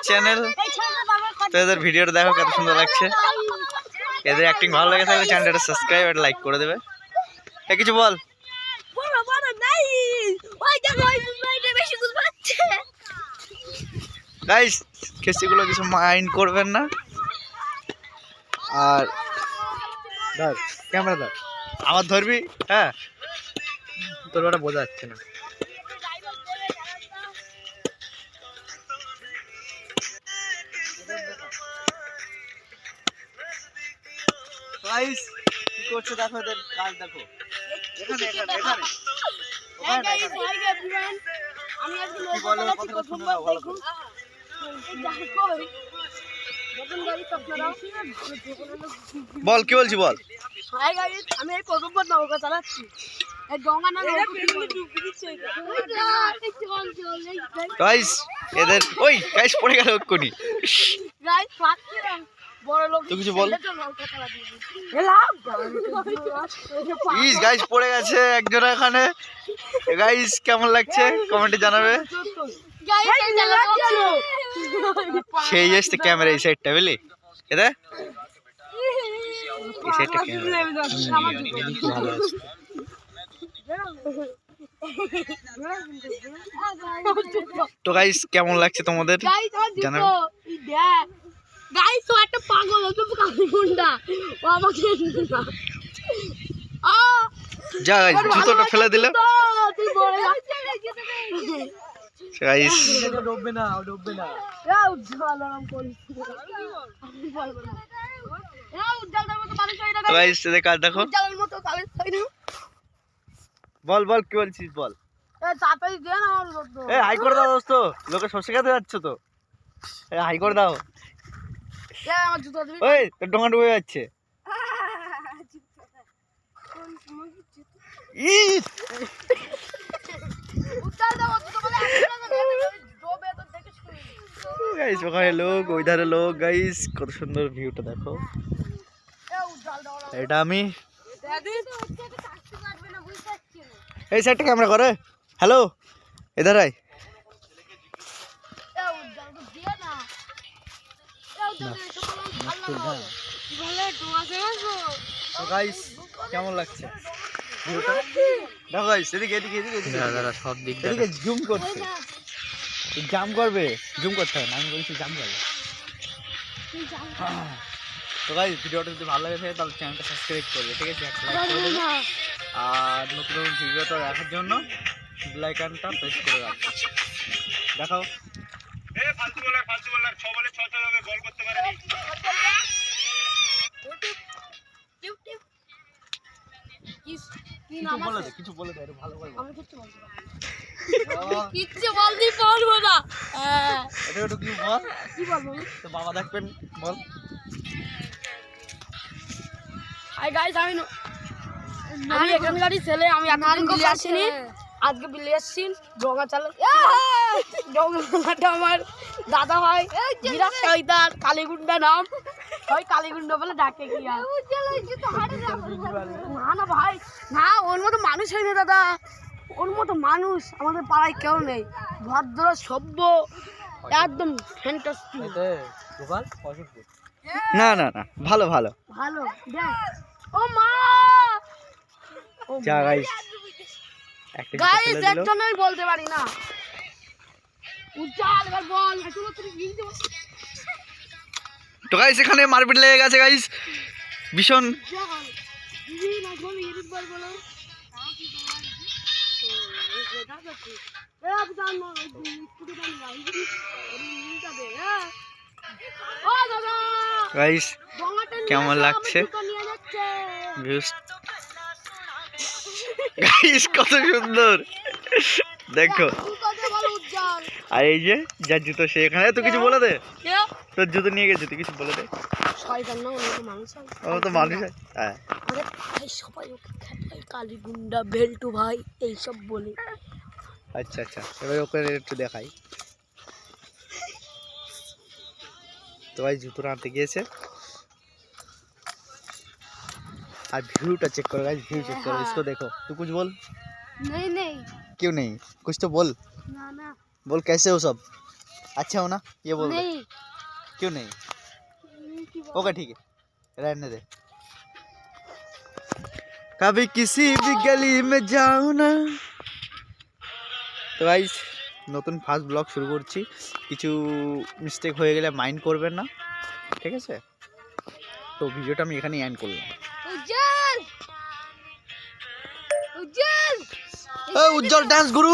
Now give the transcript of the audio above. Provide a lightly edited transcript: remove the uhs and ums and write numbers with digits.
Channel. তো এদের ভিডিওটা দেখো কত সুন্দর লাগছে। এদের অ্যাক্টিং ভালো লাগে তাহলে চ্যানেলটা সাবস্ক্রাইব আর লাইক করে দেবে। কিছু বল। গাইস খেসিগুলো কিছু মাইন্ড করবেন না। আর ধর ক্যামেরা ধর, আমার ধরবি। হ্যাঁ তোর ওটা বোঝা যাচ্ছে না। গাইস কি করছে দেখো, এদের কাজ দেখো। এখানে এখানে এখানে আমি আজকে লোক বলাচ্ছি প্রথমবার দেখুন। বল কি বলছি বল। আমি এই প্রথমবার নৌকা চালাচ্ছি। গাইস এদের ওই গাইস পড়ে গেল এক্ষুনি। তুই কিছু বল। ইস গাইস পড়ে গেছে একজন এখানে। গাইস কেমন লাগছে কমেন্টে জানাবে। সেই এসছে ক্যামেরা এই সাইডটা বুঝলি, এটা এই সাইডটা ক্যামেরা ভালো আছে। তো গাইস কেমন লাগছে তোমাদের জানাবে। গাইস ও একটা পাগল, ও তো কালীগুন্ডা, ও আমাকে যা গাইস জুতোটা ফেলে দিল। তুই বড় গাইস ডুববে না, ডুববে না। এ উজ্জ্বল আরাম করিস, আমি বলবো না। এ উজ্জ্বলটার মতো মানুষ হই না গাইস। এই কাজ দেখো, উজ্জ্বলের মতো কাজ হই না। বল বল কি বলছিস বল। এ চাপাই দে না আমার দোস্ত। এ হাই করে দাও দোস্ত, লোকে সরষে খেতে যাচ্ছে তো। এ হাই করে দাও। এ আমার জুতো দিবি। ওই তোর ডোঙা ডুবে যাচ্ছে। ই উজ্জ্বল দাও জুতো বলে ডোবে তো দেখিস তুই। গাইস ওখানে লোক, ওই ধারে লোক। গাইস কত সুন্দর ভিউটা দেখো। এ উজ্জ্বল দাও, এটা আমি দাদি কাটতে পারবে না, বুঝতে পারছিস না। এই সাইডটা ক্যামেরা করে। হ্যালো इधर আয়। এ উজ্জ্বল তো দিয়ে না। এ উজ্জ্বল তো ভালো বলে তোমাকে আসো। তো গাইস কেমন লাগছে ভিউটা দেখো। গাইস এদিকে এদিকে এদিকে দাদা সব দিক এদিকে জুম করছে। জাম করবে, জুম করতে হবে না, আমি বলছি জাম করবে। তো গাইস ভিডিওটা যদি ভালো লাগে থাকে তাহলে চ্যানেলটা সাবস্ক্রাইব করবে, ঠিক আছে? একটা লাইক করে দেবে আর নতুন নতুন ভিডিওটা দেখার জন্য বেল আইকনটা প্রেস করে রাখবে। দেখাও। এ ফালতু বলার 6 বলে 6 ভাবে গোল করতে পারেনি। কিছু বলে দে একটু ভালো করে। আমি কিছু বলতে পারবো না, কিচ্ছু বলতে পারবো না। এটা একটু কি বল, কি বলবো তো বাবা দেখবেন বল। হাই গাইস আমি এখানকারই ছেলে। আমি এতদিন বিলে আসিনি, আজকে বিলে আসছি। ডোঙা চালা ডোঙাটা আমার দাদা হয় বিরাট শয়তান, কালীগুন্ডা নাম হয়। কালীগুন্ডা বলে ডাকে কি আর। না না ভাই না, ওর মতো মানুষ হয় না দাদা। ওর মতো মানুষ আমাদের পাড়ায় কেউ নেই। ভদ্র সভ্য একদম ফ্যান্টাস্টিক। না না না ভালো ভালো ভালো দেখ। ও মা যা গাইস গাইস একজন আমি বলতে পারি না। উজ্জ্বল এবার বল। তো গাইস এখানে মারপিট লেগে গেছে গাইস ভীষণ। গাইস কেমন লাগছে গাইস কত সুন্দর দেখো। আর এই যে যার জুতো সে এখানে। তুই কিছু বলে দে, তোর জুতো নিয়ে গেছে, তুই কিছু বলে দে। ও তো মানুষ হয়। হ্যাঁ সবাই ওকে কালীগুন্ডা বেল্টু ভাই এইসব বলে। আচ্ছা আচ্ছা এবার ওকে একটু দেখাই। তো ভাই জুতো আনতে গিয়েছে আর ভিউটা চেক करो गाइस, व्यू चेक करो, इसको देखो। तू कुछ बोल। नहीं नहीं क्यों नहीं, कुछ तो बोल ना ना बोल। कैसे हो सब? अच्छा हो ना ये बोल दे नहीं क्यों नहीं ओके ठीक है रहने दे कभी किसी भी गली में जाओ ना তো গাইস নতুন ফার্স্ট ব্লগ শুরু করছি কিছু মিস্টেক হয়ে গেলে মাইন্ড করবেন না ঠিক আছে তো ভিডিওটা আমি এখানেই এন্ড করলাম উজ্জ্বল উজ্জ্বল উজ্জ্বল ডান্স গুরু